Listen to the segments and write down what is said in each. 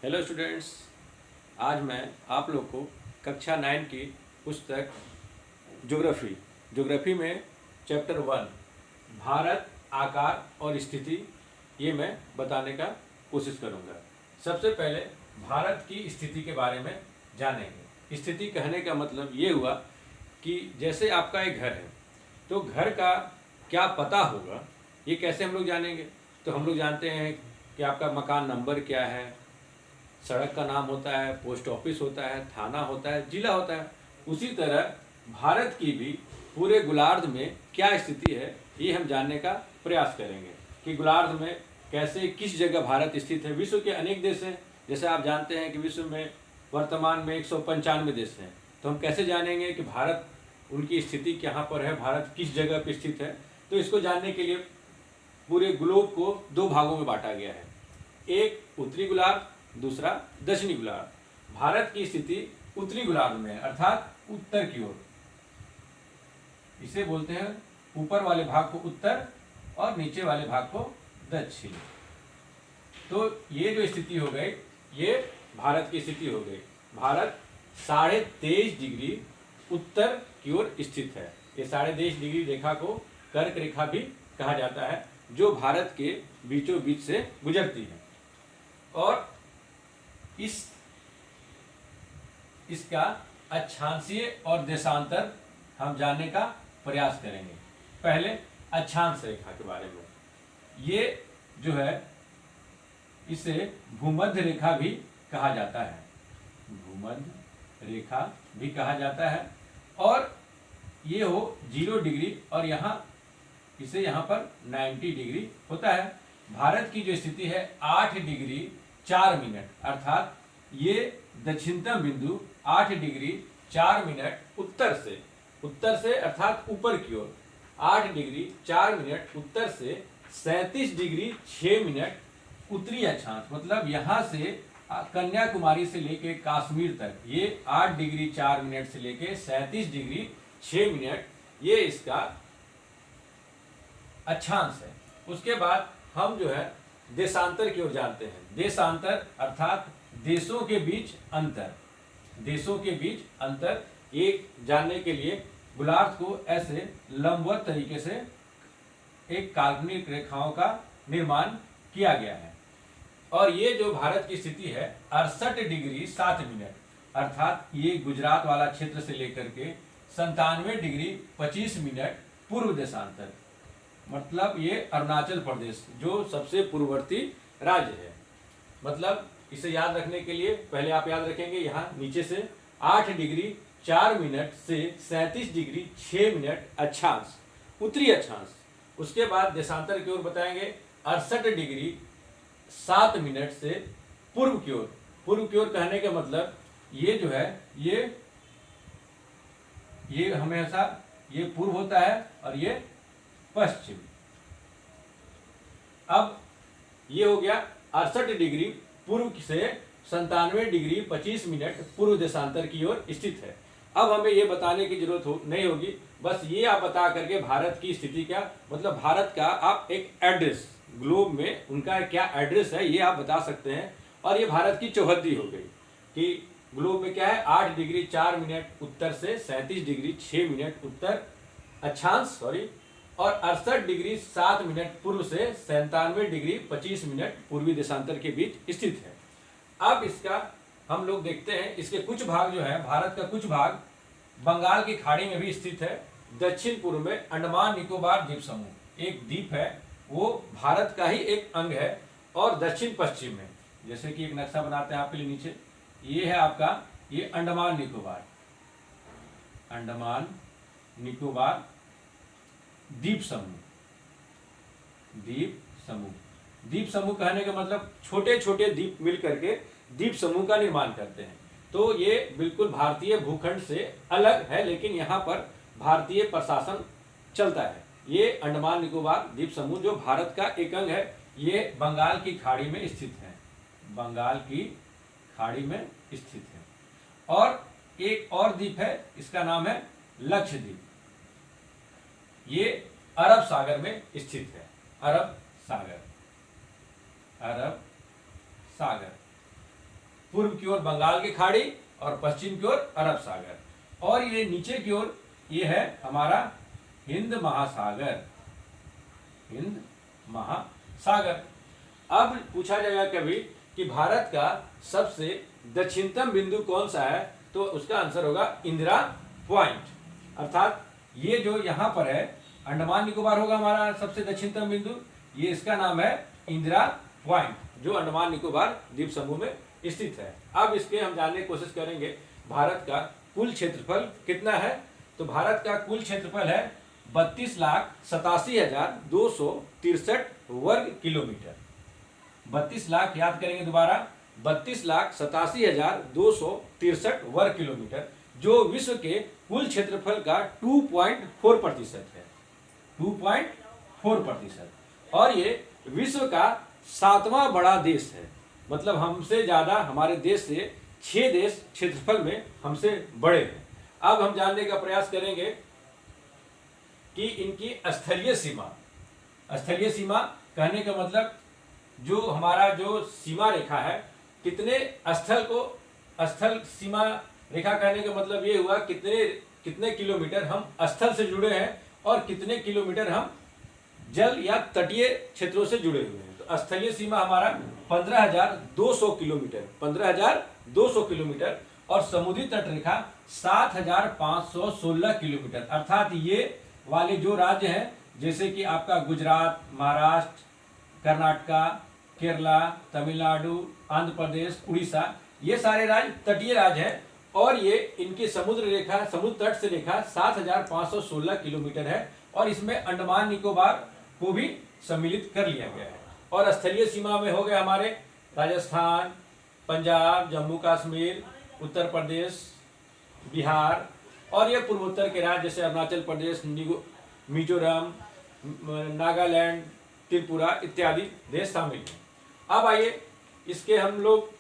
Hello students, आज मैं आप लोग को कक्षा 9 की पुस्तक ज्योग्राफी में चैप्टर 1 भारत आकार और स्थिति ये मैं बताने का कोशिश करूँगा। सबसे पहले भारत की स्थिति के बारे में जानेंगे। स्थिति कहने का मतलब ये हुआ कि जैसे आपका एक घर है तो घर का क्या पता होगा, ये कैसे हम लोग जानेंगे। तो हम लोग जानते हैं कि आपका मकान नंबर क्या है, सड़क का नाम होता है, पोस्ट ऑफिस होता है, थाना होता है, जिला होता है। उसी तरह भारत की भी पूरे गोलार्ध में क्या स्थिति है ये हम जानने का प्रयास करेंगे कि गोलार्ध में कैसे किस जगह भारत स्थित है। विश्व के अनेक देश हैं, जैसे आप जानते हैं कि विश्व में वर्तमान में 195 देश हैं। तो हम कैसे जानेंगे कि भारत उनकी स्थिति कहाँ पर है, भारत किस जगह पर स्थित है। तो इसको जानने के लिए पूरे ग्लोब को दो भागों में बांटा गया है, एक उत्तरी गोलार्ध, दूसरा दक्षिणी गोलार्ध। भारत की स्थिति उत्तरी गोलार्ध में है, अर्थात उत्तर की ओर। इसे बोलते हैं ऊपर वाले भाग को उत्तर और नीचे वाले भाग को दक्षिण। तो ये जो स्थिति हो गई ये भारत की स्थिति हो गई। भारत 23.5 डिग्री उत्तर की ओर स्थित है। ये 23.5 डिग्री रेखा को कर्क रेखा भी कहा जाता है, जो भारत के बीचों बीच से गुजरती है। और इसका अक्षांशीय और देशांतर हम जानने का प्रयास करेंगे। पहले अक्षांश रेखा के बारे में, ये जो है इसे भूमध्य रेखा भी कहा जाता है, भूमध्य रेखा भी कहा जाता है। और ये हो 0 डिग्री और इसे यहाँ पर 90 डिग्री होता है। भारत की जो स्थिति है 8 डिग्री 4 मिनट, अर्थात ये दक्षिणतम बिंदु 8 डिग्री 4 मिनट उत्तर से अर्थात ऊपर की ओर 8 डिग्री 4 मिनट उत्तर से 37 डिग्री 6 मिनट उत्तरी अक्षांश, मतलब यहाँ से कन्याकुमारी से लेके कश्मीर तक ये 8 डिग्री 4 मिनट से लेके 37 डिग्री 6 मिनट ये इसका अक्षांश है। उसके बाद हम जो है देशांतर की ओर जानते हैं। देशांतर अर्थात देशों के बीच अंतर एक जानने के लिए गोलार्ध को ऐसे लंबवत तरीके से एक काल्पनिक रेखाओं का निर्माण किया गया है। और ये जो भारत की स्थिति है 68 डिग्री 7 मिनट, अर्थात ये गुजरात वाला क्षेत्र से लेकर के 97 डिग्री 25 मिनट पूर्व देशांतर, मतलब ये अरुणाचल प्रदेश जो सबसे पूर्ववर्ती राज्य है। मतलब इसे याद रखने के लिए पहले आप याद रखेंगे यहाँ नीचे से 8 डिग्री 4 मिनट से 37 डिग्री 6 मिनट अक्षांश, उत्तरी अक्षांश। उसके बाद देशांतर की ओर बताएंगे 68 डिग्री 7 मिनट से पूर्व की ओर। पूर्व की ओर कहने का मतलब ये जो है ये हमेशा ये पूर्व होता है और ये पश्चिम। अब ये हो गया 68 डिग्री पूर्व से 97 डिग्री 25 मिनट पूर्व देशांतर की ओर स्थित है। अब हमें ये बताने की जरूरत नहीं होगी, बस ये आप बता करके भारत की स्थिति क्या, मतलब भारत का आप एक एड्रेस, ग्लोब में उनका क्या एड्रेस है ये आप बता सकते हैं। और ये भारत की चौहद्दी हो गई कि ग्लोब में क्या है 8 डिग्री 4 मिनट उत्तर से 37 डिग्री 6 मिनट उत्तर अक्षांश और 68 डिग्री 7 मिनट पूर्व से 97 डिग्री 25 मिनट पूर्वी देशांतर के बीच स्थित है। अब इसका हम लोग देखते हैं, इसके कुछ भाग जो है भारत का कुछ भाग बंगाल की खाड़ी में भी स्थित है। दक्षिण पूर्व में अंडमान निकोबार द्वीप समूह एक द्वीप है, वो भारत का ही एक अंग है। और दक्षिण पश्चिम में जैसे कि एक नक्शा बनाते हैं आपके लिए नीचे, ये है आपका ये अंडमान निकोबार द्वीप समूह कहने का मतलब छोटे छोटे द्वीप मिल करके द्वीप समूह का निर्माण करते हैं। तो ये बिल्कुल भारतीय भूखंड से अलग है, लेकिन यहाँ पर भारतीय प्रशासन चलता है। ये अंडमान निकोबार द्वीप समूह जो भारत का एक अंग है, ये बंगाल की खाड़ी में स्थित है, और एक और द्वीप है, इसका नाम है लक्षद्वीप, ये अरब सागर में स्थित है। अरब सागर पूर्व की ओर बंगाल की खाड़ी और पश्चिम की ओर अरब सागर, और ये नीचे की ओर ये है हमारा हिंद महासागर, हिंद महासागर। अब पूछा जाएगा कभी कि भारत का सबसे दक्षिणतम बिंदु कौन सा है, तो उसका आंसर होगा इंदिरा पॉइंट, अर्थात ये जो यहाँ पर है अंडमान निकोबार होगा हमारा सबसे दक्षिणतम बिंदु, ये इसका नाम है इंदिरा पॉइंट, जो अंडमान निकोबार द्वीप समूह में स्थित है। अब इसके हम जानने की कोशिश करेंगे भारत का कुल क्षेत्रफल कितना है। तो भारत का कुल क्षेत्रफल है 32,87,263 वर्ग किलोमीटर। 32 लाख, याद करेंगे दोबारा, 32,87,263 वर्ग किलोमीटर, जो विश्व के कुल क्षेत्रफल का 2.4% है, 2.4%। और ये विश्व का 7वां बड़ा देश है, मतलब हमसे ज्यादा, हमारे देश से 6 देश क्षेत्रफल में हमसे बड़े हैं। अब हम जानने का प्रयास करेंगे कि इनकी स्थलीय सीमा, स्थलीय सीमा कहने का मतलब जो हमारा जो सीमा रेखा है, कितने स्थल को, स्थल सीमा रेखा कहने का मतलब ये हुआ कितने किलोमीटर हम स्थल से जुड़े हैं और कितने किलोमीटर हम जल या तटीय क्षेत्रों से जुड़े हुए हैं। तो स्थलीय सीमा हमारा 15,200 किलोमीटर, 15,200 किलोमीटर, और समुद्री तट रेखा 7,516 किलोमीटर, अर्थात ये वाले जो राज्य हैं जैसे कि आपका गुजरात, महाराष्ट्र, कर्नाटका, केरला, तमिलनाडु, आंध्र प्रदेश, उड़ीसा, ये सारे राज्य तटीय राज्य हैं, और ये इनकी समुद्र रेखा, समुद्र तट से रेखा 7,516 किलोमीटर है, और इसमें अंडमान निकोबार को भी सम्मिलित कर लिया गया है। और स्थलीय सीमा में हो गए हमारे राजस्थान, पंजाब, जम्मू कश्मीर, उत्तर प्रदेश, बिहार, और ये पूर्वोत्तर के राज्य जैसे अरुणाचल प्रदेश, मिजोरम, नागालैंड, त्रिपुरा इत्यादि देश शामिल हैं। अब आइए इसके हम लोग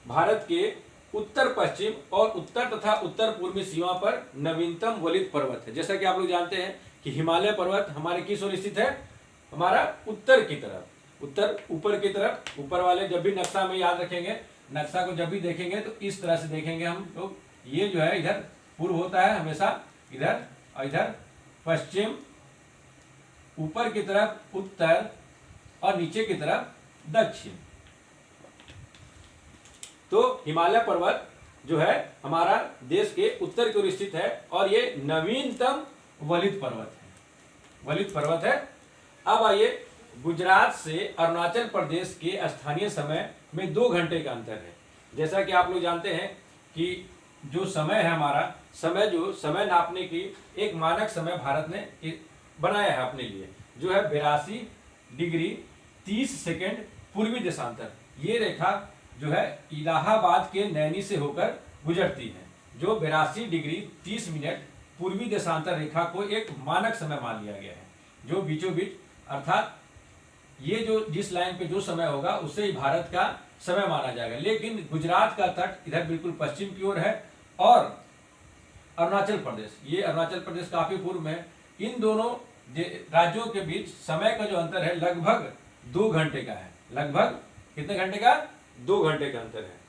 भारत के उत्तर पश्चिम और उत्तर तथा उत्तर पूर्वी सीमा पर नवीनतम वलित पर्वत है। जैसा कि आप लोग जानते हैं कि हिमालय पर्वत हमारे किस ओर स्थित है, हमारा उत्तर की तरफ, उत्तर ऊपर की तरफ, ऊपर वाले जब भी नक्शा में याद रखेंगे, नक्शा को जब भी देखेंगे तो इस तरह से देखेंगे हम लोग, ये जो है इधर पूर्व होता है हमेशा, इधर, और इधर पश्चिम, ऊपर की तरफ उत्तर और नीचे की तरफ दक्षिण। तो हिमालय पर्वत जो है हमारा देश के उत्तर की ओर स्थित है, और ये नवीनतम वलित पर्वत है, वलित पर्वत है। अब आइए गुजरात से अरुणाचल प्रदेश के स्थानीय समय में 2 घंटे का अंतर है। जैसा कि आप लोग जानते हैं कि जो समय है हमारा, समय जो समय नापने की एक मानक समय भारत ने बनाया है अपने लिए, जो है 82 डिग्री 30 सेकेंड पूर्वी देशांतर। ये रेखा जो है इलाहाबाद के नैनी से होकर गुजरती है, जो 82 डिग्री 30 मिनट पूर्वी देशांतर रेखा को एक मानक समय मान लिया गया है, जो बीचों बीच, अर्थात ये जो जिस लाइन पे जो समय होगा उससे ही भारत का समय माना जाएगा। लेकिन गुजरात का तट इधर बिल्कुल पश्चिम की ओर है, और अरुणाचल प्रदेश, ये अरुणाचल प्रदेश काफी पूर्व में है। इन दोनों राज्यों के बीच समय का जो अंतर है लगभग 2 घंटे का है, लगभग कितने घंटे का, 2 घंटे का अंतर है।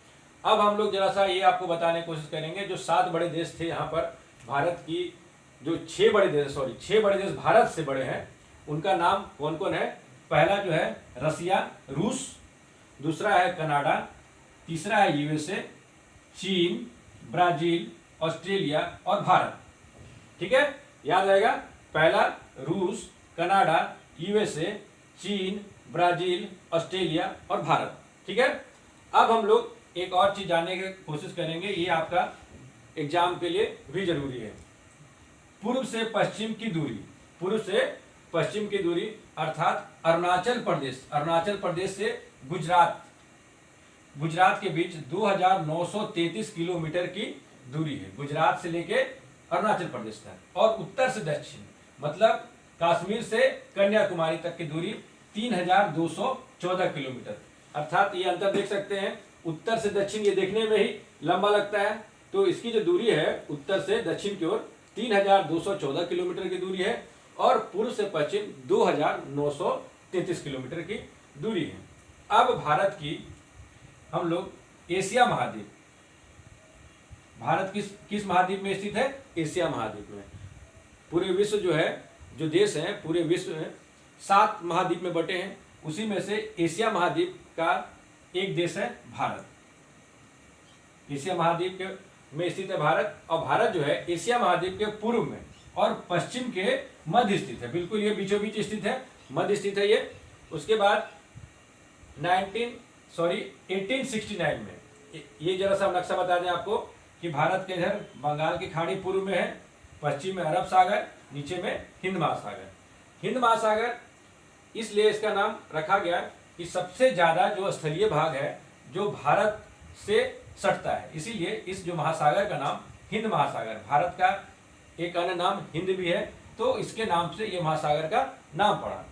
अब हम लोग जरा सा ये आपको बताने की कोशिश करेंगे, जो 7 बड़े देश थे यहाँ पर भारत की, जो 6 बड़े देश, 6 बड़े देश भारत से बड़े हैं, उनका नाम कौन कौन है। पहला जो है रसिया, रूस, दूसरा है कनाडा, तीसरा है यूएसए, चीन, ब्राजील, ऑस्ट्रेलिया और भारत। ठीक है, याद रहेगा, पहला रूस, कनाडा, यूएसए, चीन, ब्राजील, ऑस्ट्रेलिया और भारत। ठीक है, अब हम लोग एक और चीज जानने की कोशिश करेंगे, ये आपका एग्जाम के लिए भी जरूरी है। पूर्व से पश्चिम की दूरी, पूर्व से पश्चिम की दूरी, अर्थात अरुणाचल प्रदेश, अरुणाचल प्रदेश से गुजरात, गुजरात के बीच 2933 किलोमीटर की दूरी है, गुजरात से लेके अरुणाचल प्रदेश तक। और उत्तर से दक्षिण, मतलब कश्मीर से कन्याकुमारी तक की दूरी 3214 किलोमीटर। अर्थात ये अंतर देख सकते हैं, उत्तर से दक्षिण ये देखने में ही लंबा लगता है, तो इसकी जो दूरी है उत्तर से दक्षिण की ओर 3214 किलोमीटर की दूरी है, और पूर्व से पश्चिम 2933 किलोमीटर की दूरी है। अब भारत की हम लोग एशिया महाद्वीप। भारत किस महाद्वीप में स्थित है? एशिया महाद्वीप में। पूरे विश्व जो है, जो देश हैं पूरे विश्व में 7 महाद्वीप में बटे हैं, उसी में से एशिया महाद्वीप का एक देश है भारत। एशिया महाद्वीप में स्थित है भारत, और भारत जो है एशिया महाद्वीप के पूर्व में और पश्चिम के मध्य स्थित है। बिल्कुल ये बीचों बीच स्थित है, मध्य स्थित है ये। उसके बाद 1869 में, ये जरा सा नक्शा बता दें आपको कि भारत के इधर बंगाल की खाड़ी पूर्व में है, पश्चिम में अरब सागर, नीचे में हिंद महासागर। हिंद महासागर इसलिए इसका नाम रखा गया कि सबसे ज्यादा जो स्थलीय भाग है जो भारत से सटता है, इसीलिए इस जो महासागर का नाम हिंद महासागर। भारत का एक अन्य नाम हिंद भी है, तो इसके नाम से ये महासागर का नाम पड़ा।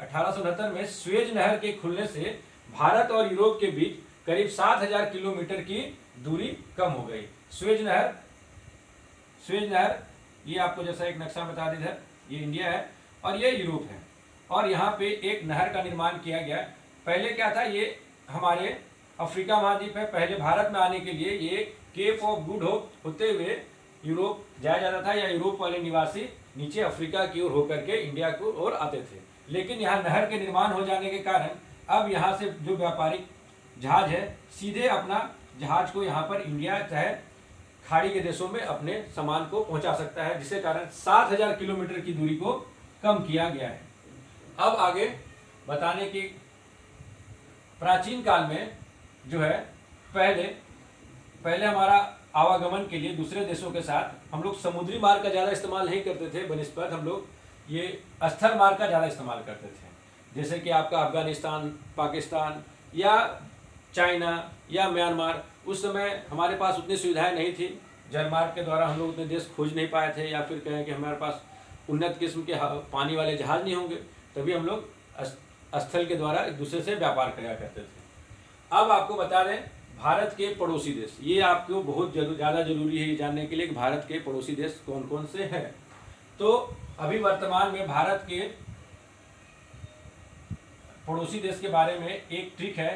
1869 में स्वेज नहर के खुलने से भारत और यूरोप के बीच करीब 7000 किलोमीटर की दूरी कम हो गई। स्वेज नहर ये आपको जैसा एक नक्शा बता दी है, ये इंडिया है और ये यूरोप है, और यहाँ पे एक नहर का निर्माण किया गया। पहले क्या था, ये हमारे अफ्रीका महाद्वीप है, पहले भारत में आने के लिए ये केप ऑफ गुड होप होते हुए यूरोप जाया जाता था, या यूरोप वाले निवासी नीचे अफ्रीका की ओर होकर के इंडिया को ओर आते थे। लेकिन यहाँ नहर के निर्माण हो जाने के कारण अब यहाँ से जो व्यापारिक जहाज है सीधे अपना जहाज को यहाँ पर इंडिया चाहे खाड़ी के देशों में अपने सामान को पहुंचा सकता है, जिसके कारण 7000 किलोमीटर की दूरी को कम किया गया है। अब आगे बताने की, प्राचीन काल में जो है पहले हमारा आवागमन के लिए दूसरे देशों के साथ हम लोग समुद्री मार्ग का ज़्यादा इस्तेमाल नहीं करते थे, बनिस्पत हम लोग ये स्थल मार्ग का ज़्यादा इस्तेमाल करते थे। जैसे कि आपका अफगानिस्तान, पाकिस्तान या चाइना या म्यांमार, उस समय हमारे पास उतनी सुविधाएं नहीं थी, जलमार्ग के द्वारा हम लोग उतने देश खोज नहीं पाए थे, या फिर कहें कि हमारे पास उन्नत किस्म के पानी वाले जहाज नहीं होंगे, तभी हम लोग स्थल के द्वारा एक दूसरे से व्यापार किया करते थे। अब आपको बता दें भारत के पड़ोसी देश, ये आपको बहुत ज़्यादा जरूरी है ये जानने के लिए कि भारत के पड़ोसी देश कौन कौन से हैं। तो अभी वर्तमान में भारत के पड़ोसी देश के बारे में एक ट्रिक है